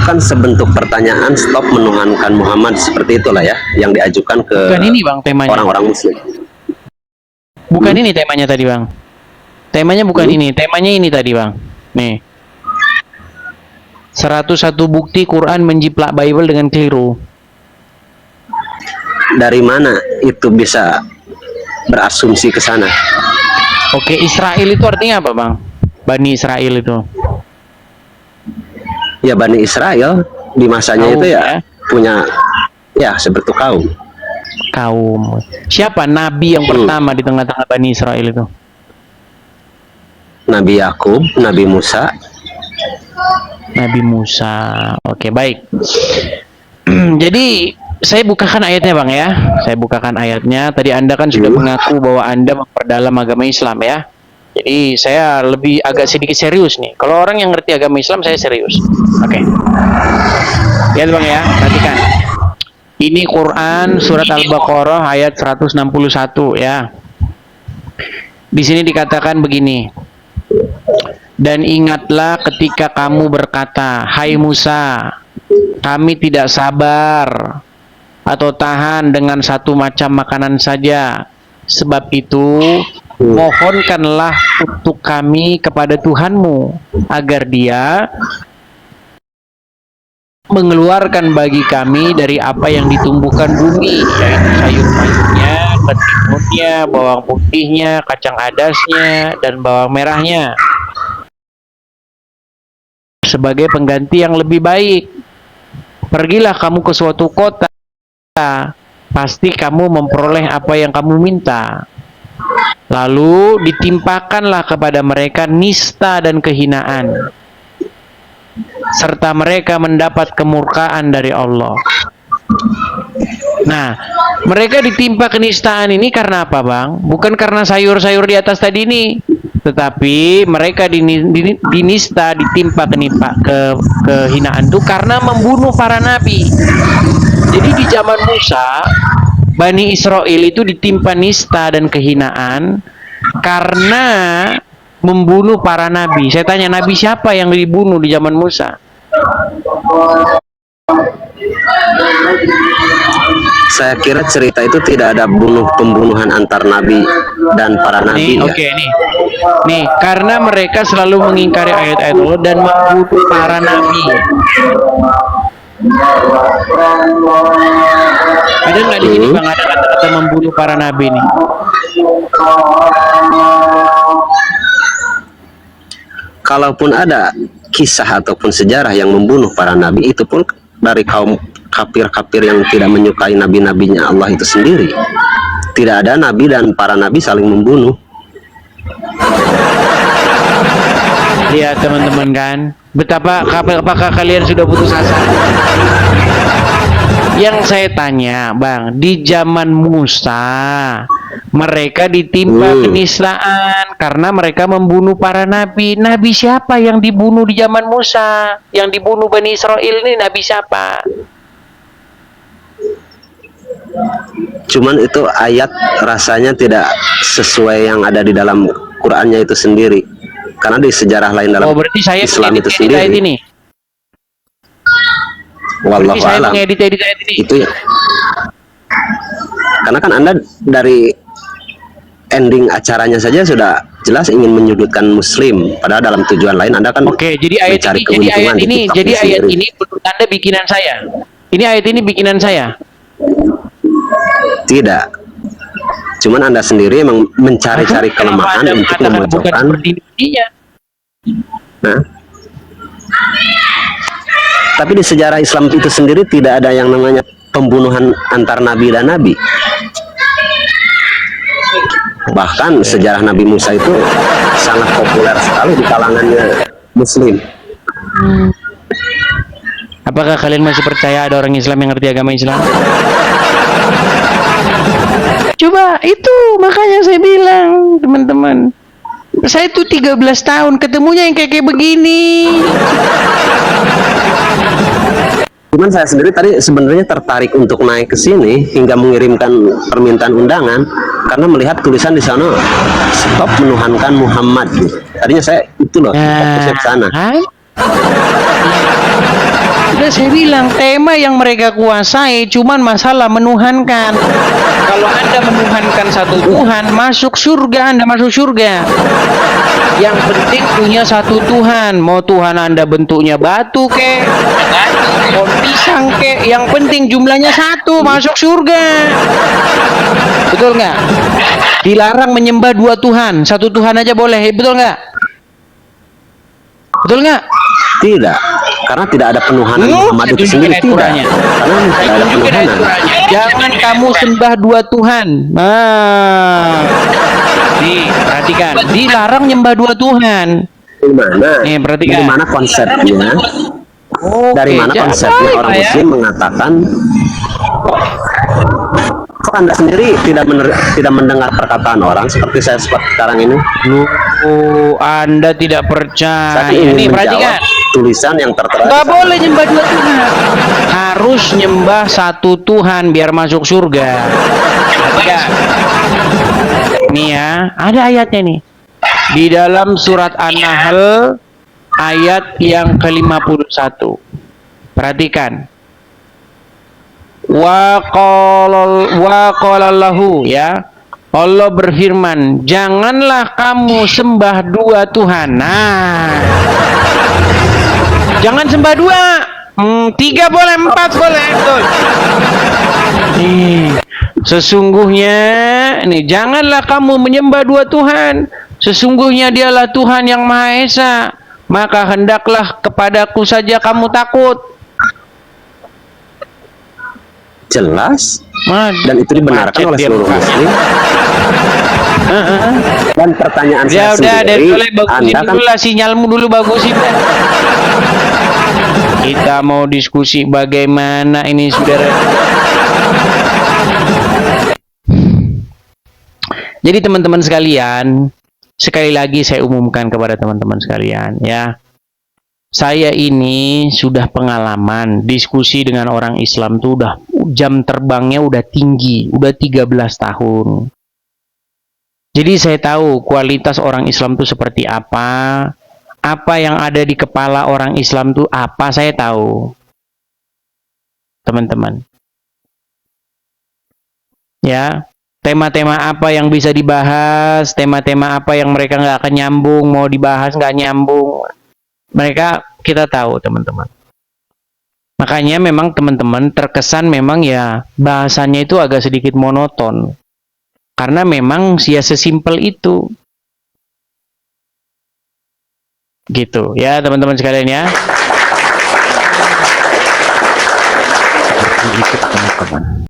kan sebentuk pertanyaan stop menuhankan Muhammad, seperti itulah ya yang diajukan ke Bukan ini bang temanya. orang-orang Muslim. Bukan ini temanya tadi bang. Temanya bukan ini. Temanya ini tadi bang. Nih. 101 bukti Quran menjiplak Bible dengan keliru. Dari mana itu bisa berasumsi ke sana? Oke, Israel itu artinya apa bang? Bani Israel itu. Ya Bani Israel di masanya Kaum, itu ya, ya. punya ya seperti kaum. Kaum. Siapa nabi yang pertama di tengah-tengah Bani Israel itu? Nabi Yakub, Nabi Musa. Nabi Musa. Oke, baik. Jadi saya bukakan ayatnya bang ya. Saya bukakan ayatnya. Tadi Anda kan sudah mengaku bahwa Anda memperdalam agama Islam ya. Jadi saya lebih agak sedikit serius nih. Kalau orang yang ngerti agama Islam, saya serius. Oke. Lihat bang ya, perhatikan. Ini Quran surat Al-Baqarah ayat 161 ya. Di sini dikatakan begini. Dan ingatlah ketika kamu berkata, hai Musa, kami tidak sabar atau tahan dengan satu macam makanan saja. Sebab itu, mohonkanlah untuk kami kepada Tuhanmu, agar Dia mengeluarkan bagi kami dari apa yang ditumbuhkan bumi, yaitu sayur-mayurnya, ketimunnya, bawang putihnya, kacang adasnya, dan bawang merahnya, sebagai pengganti yang lebih baik. Pergilah kamu ke suatu kota, pasti kamu memperoleh apa yang kamu minta. Lalu ditimpakanlah kepada mereka nista dan kehinaan, serta mereka mendapat kemurkaan dari Allah. Nah, mereka ditimpa kenistaan ini karena apa bang? Bukan karena sayur-sayur di atas tadi ini, tetapi mereka dinista, ditimpa kehinaan itu karena membunuh para nabi. Jadi di zaman Musa, Bani Israel itu ditimpa nista dan kehinaan karena membunuh para nabi. Saya tanya, nabi siapa yang dibunuh di zaman Musa? Saya kira cerita itu tidak ada pembunuhan antar nabi dan para nabi. Oke, nih, karena mereka selalu mengingkari ayat-ayat Allah dan membunuh para nabi. Ada nggak di sini bang, ada kata-kata membunuh para nabi nih? Kalaupun ada kisah ataupun sejarah yang membunuh para nabi, itu pun dari kaum kafir-kafir yang tidak menyukai nabi-nabinya Allah itu sendiri. Tidak ada nabi dan para nabi saling membunuh. Lihat teman-teman kan, apakah kalian sudah putus asa? Yang saya tanya bang, di zaman Musa mereka ditimpa kenistaan karena mereka membunuh para nabi. Nabi siapa yang dibunuh di zaman Musa? Yang dibunuh Bani Israel ini nabi siapa? Cuman itu ayat rasanya tidak sesuai yang ada di dalam Qurannya itu sendiri. Karena di sejarah lain dalam Islam itu sendiri. Ayat ini. Wallahu a'lam. Itu ya. Karena kan Anda dari ending acaranya saja sudah jelas ingin menyudutkan Muslim, padahal dalam tujuan lain Anda kan jadi ayat ini menurut Anda bikinan saya. Ini ayat ini bikinan saya. Tidak. Cuman Anda sendiri memang mencari-cari kelemahan untuk memojokkan. Nah, tapi di sejarah Islam itu sendiri tidak ada yang namanya pembunuhan antar nabi dan nabi. Bahkan sejarah Nabi Musa itu sangat populer sekali di kalangannya Muslim. Apakah kalian masih percaya ada orang Islam yang ngerti agama Islam? Coba itu, makanya saya bilang teman-teman, saya tuh 13 tahun ketemunya yang kayak begini. Cuman saya sendiri tadi sebenarnya tertarik untuk naik ke sini hingga mengirimkan permintaan undangan karena melihat tulisan di sana stop menuhankan Muhammad. Tadinya saya itu loh fokusnya ke sana. saya bilang tema yang mereka kuasai cuman masalah menuhankan. Kalau Anda menuhankan satu Tuhan, masuk surga, Anda masuk surga. Yang penting punya satu Tuhan. Mau Tuhan Anda bentuknya batu kek, mau pisang kek, yang penting jumlahnya satu, masuk surga. Betul nggak? Dilarang menyembah dua Tuhan, satu Tuhan aja boleh, betul nggak? Betul nggak? Tidak, karena tidak ada penuhanan Muhammad itu sendiri, tidak. Karena tidak ada penuhanan. Jangan kamu sembah dua Tuhan. Nah, nih perhatikan, dilarang nyembah dua Tuhan. Dari mana? Nih perhatikan. Dari mana konsepnya? Dari mana konsepnya orang Muslim mengatakan? Kok Anda sendiri tidak mendengar perkataan orang seperti saya sekarang ini? Loh, Anda tidak percaya. Saya ingin Nih menjawab perhatikan. tulisan yang tertera. Nggak boleh nyembah dua Tuhan. Harus nyembah satu Tuhan biar masuk surga. Perhatikan. Nih ya, ada ayatnya nih. Di dalam surat An-Nahl ayat yang ke-51. Perhatikan. Wa qala lahu, ya. Allah berfirman, janganlah kamu sembah dua Tuhan. Nah, jangan sembah dua, 3 boleh, 4 boleh, betul. Nih, sesungguhnya, nih, janganlah kamu menyembah dua Tuhan. Sesungguhnya dialah Tuhan yang Maha Esa. Maka hendaklah kepadaku saja kamu takut. Jelas. Dan itu dibenarkan oleh seluruh Muslim. Dan pertanyaan saya sendiri, Anda kan dulu sinyalmu dulu bagusin. Kita mau diskusi bagaimana ini, saudara. Jadi teman-teman sekalian, sekali lagi saya umumkan kepada teman-teman sekalian, ya. Saya ini sudah pengalaman diskusi dengan orang Islam tuh udah jam terbangnya udah tinggi, udah 13 tahun. Jadi saya tahu kualitas orang Islam tuh seperti apa yang ada di kepala orang Islam tuh apa, saya tahu. Teman-teman. Ya, tema-tema apa yang bisa dibahas, tema-tema apa yang mereka nggak akan nyambung, mau dibahas nggak nyambung. Mereka kita tahu, teman-teman. Makanya memang teman-teman terkesan memang ya bahasanya itu agak sedikit monoton. Karena memang ya sesimpel itu. Gitu ya teman-teman sekalian ya. Itu teman-teman.